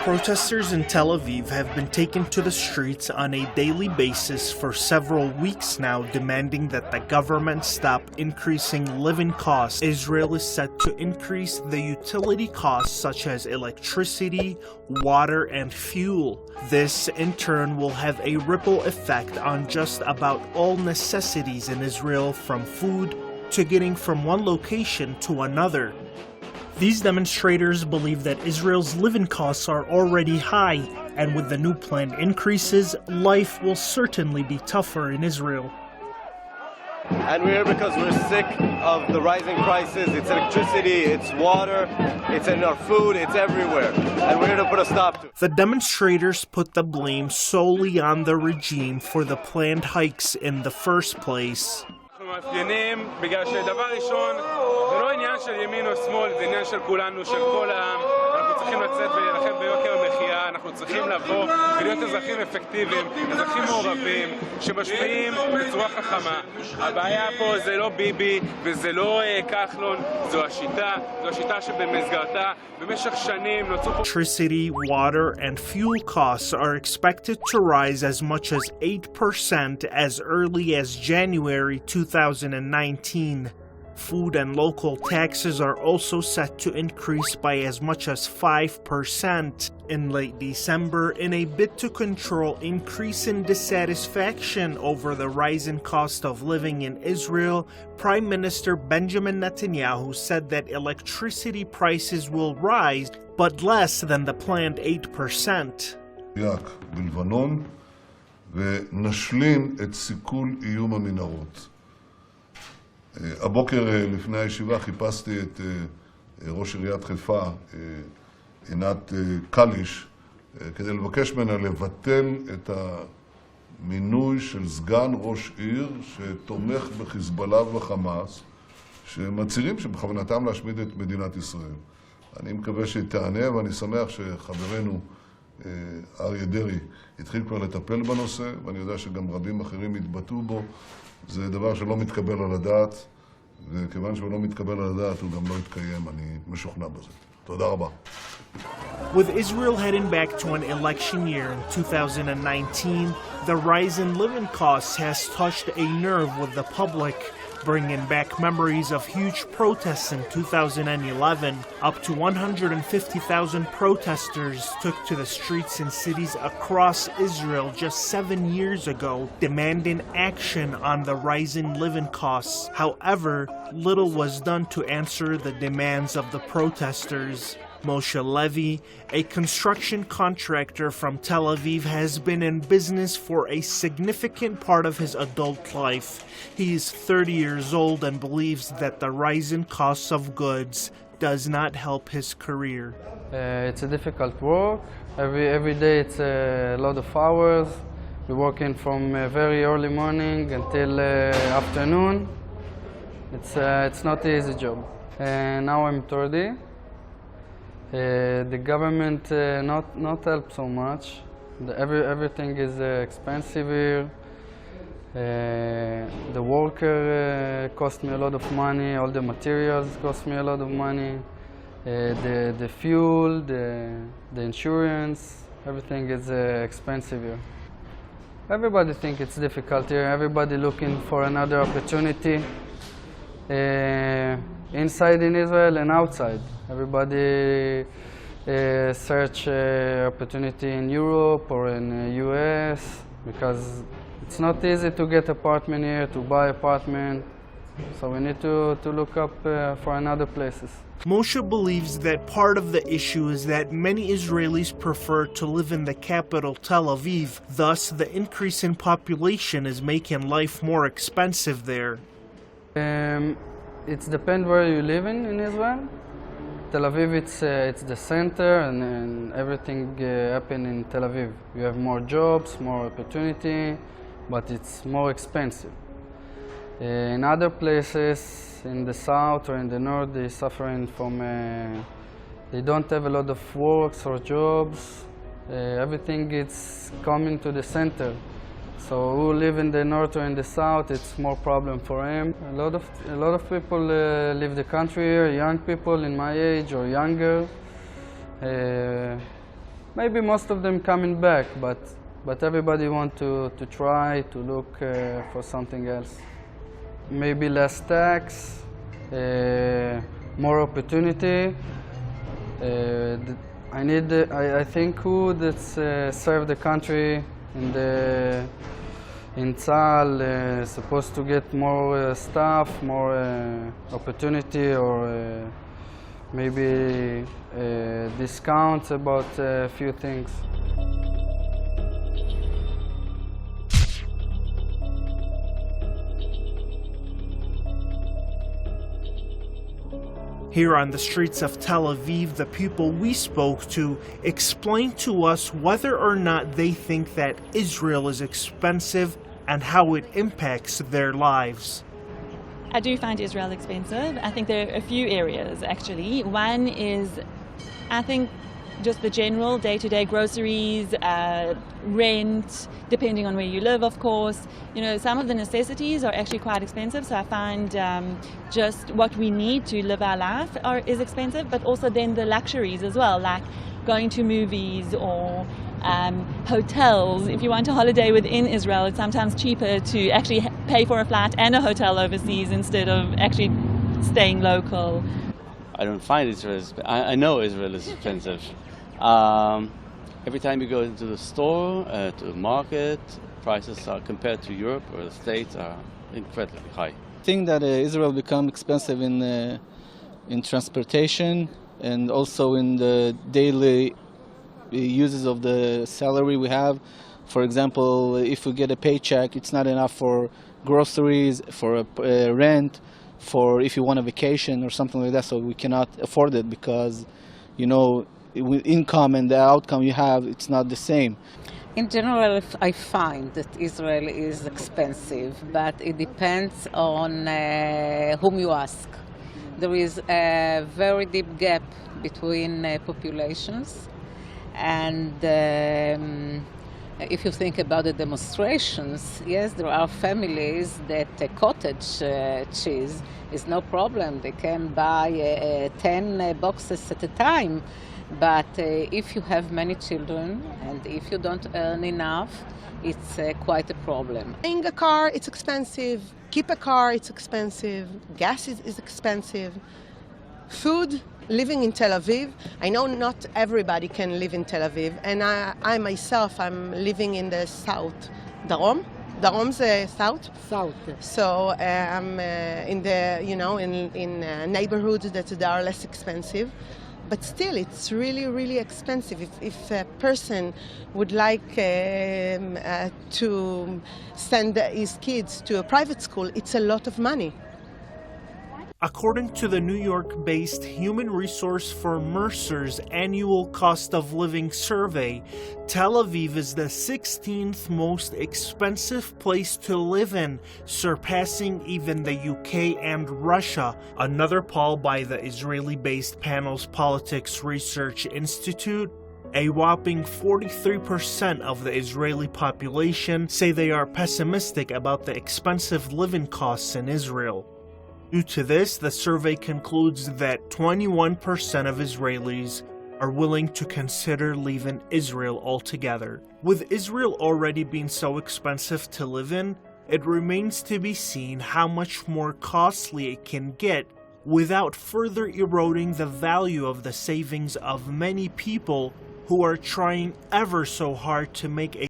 Protesters in Tel Aviv have been taken to the streets on a daily basis for several weeks now, demanding that the government stop increasing living costs. Israel is set to increase the utility costs such as electricity, water, and fuel. This, in turn, will have a ripple effect on just about all necessities in Israel, from food to getting from one location to another. These demonstrators believe that Israel's living costs are already high, and with the new planned increases, life will certainly be tougher in Israel. And we're here because we're sick of the rising prices. It's electricity, it's water, it's in our food, it's everywhere. And we're here to put a stop to it. The demonstrators put the blame solely on the regime for the planned hikes in the first place. מאפיינים בגלל שדבר ראשון זה לא עניין של ימין או שמאל, זה עניין של כולנו, של כל העם. אנחנו צריכים לצאת ולהילחם ביוקר המחיה, אנחנו צריכים לבוא ולהיות אזרחים אפקטיביים, אזרחים מעורבים שמשפיעים בצורה חכמה. הבעיה פה זה לא ביבי וזה לא כחלון, זו השיטה שבמסגרתה במשך שנים נוצרו... Electricity, water, and fuel costs are expected to rise as much as 8% as early as January 2019. Food and local taxes are also set to increase by as much as 5% in late December in a bid to control increase in dissatisfaction over the rising cost of living in Israel. Prime Minister Benjamin Netanyahu said that electricity prices will rise, but less than the planned 8%. בלבנון ונשלים את סיכול איום המנהרות. הבוקר לפני הישיבה חיפשתי את ראש עיריית חיפה, עינת קליש, כדי לבקש ממנה לבטל את המינוי של סגן ראש עיר שתומך בחיזבאללה וחמאס, שמצהירים שבכוונתם להשמיד את מדינת ישראל. אני מקווה שהיא תענה, ואני שמח שחברנו אריה דרעי התחיל כבר לטפל בנושא, ואני יודע שגם רבים אחרים התבטאו בו. זה דבר שלא מתקבל על הדעת, וכיוון שהוא לא מתקבל על הדעת הוא גם לא יתקיים, אני משוכנע בזה. תודה רבה. With Israel heading back to an election year in 2019, the rise in living costs has touched a nerve with the public, bringing back memories of huge protests in 2011. Up to 150,000 protesters took to the streets in cities across Israel just 7 years ago, demanding action on the rising living costs. However, little was done to answer the demands of the protesters. Moshe Levy, a construction contractor from Tel Aviv, has been in business for a significant part of his adult life. He is 30 years old and believes that the rising costs of goods does not help his career. It's a difficult work. Every day it's a lot of hours. We're working from very early morning until afternoon. It's not an easy job. Now I'm 30. The government not help so much. Everything is expensive here. The worker cost me a lot of money. All the materials cost me a lot of money. The fuel, the insurance, everything is expensive here. Everybody think it's difficult here. Everybody looking for another opportunity. Inside in Israel and outside. Everybody search opportunity in Europe or in US, because it's not easy to get apartment here, to buy apartment. So we need to look up for another places. Moshe believes that part of the issue is that many Israelis prefer to live in the capital, Tel Aviv. Thus, the increase in population is making life more expensive there. It depends where you live in Israel. Tel Aviv, it's the center, and everything happens in Tel Aviv. You have more jobs, more opportunity, but it's more expensive. In other places, in the south or in the north, they're suffering from, they don't have a lot of works or jobs. Everything is coming to the center. So who live in the north or in the south, it's more problem for him. A lot of people leave the country here, young people in my age or younger. Maybe most of them coming back, but everybody want to try to look for something else. Maybe less tax, more opportunity. I think who that's serve the country in Tzal supposed to get more stuff, more opportunity, or maybe discounts about a few things. Here on the streets of Tel Aviv, the people we spoke to explained to us whether or not they think that Israel is expensive and how it impacts their lives. I do find Israel expensive. I think there are a few areas actually. One is, I think, just the general day-to-day groceries, rent, depending on where you live, of course. You know, some of the necessities are actually quite expensive, so I find just what we need to live our life is expensive, but also then the luxuries as well, like going to movies or hotels. If you want a holiday within Israel, it's sometimes cheaper to actually pay for a flight and a hotel overseas instead of actually staying local. I don't find Israel, I know Israel is expensive. Every time you go into the store, to the market, prices are compared to Europe or the States are incredibly high. I think that Israel become expensive in transportation and also in the daily uses of the salary we have. For example, if we get a paycheck, it's not enough for groceries, for rent, for if you want a vacation or something like that, so we cannot afford it because, you know, with income and the outcome you have, it's not the same. In general, I find that Israel is expensive, but it depends on whom you ask. There is a very deep gap between populations, and if you think about the demonstrations, yes, there are families that cottage cheese is no problem. They can buy 10 boxes at a time. But if you have many children and if you don't earn enough, it's quite a problem. Buying a car, it's expensive. Keep a car, it's expensive. Gas is expensive. Food, living in Tel Aviv. I know not everybody can live in Tel Aviv, and I myself, I'm living in the south, Darom. Darom's south. South. So I'm in the, you know, in neighborhoods that are less expensive. But still, it's really, really expensive. If a person would like to send his kids to a private school, it's a lot of money. According to the New York-based human resource firm Mercer's annual cost of living survey, Tel Aviv is the 16th most expensive place to live in, surpassing even the UK and Russia. Another poll by the Israeli-based Panel's Politics Research Institute, a whopping 43% of the Israeli population say they are pessimistic about the expensive living costs in Israel. Due to this, the survey concludes that 21% of Israelis are willing to consider leaving Israel altogether. With Israel already being so expensive to live in, it remains to be seen how much more costly it can get without further eroding the value of the savings of many people who are trying ever so hard to make a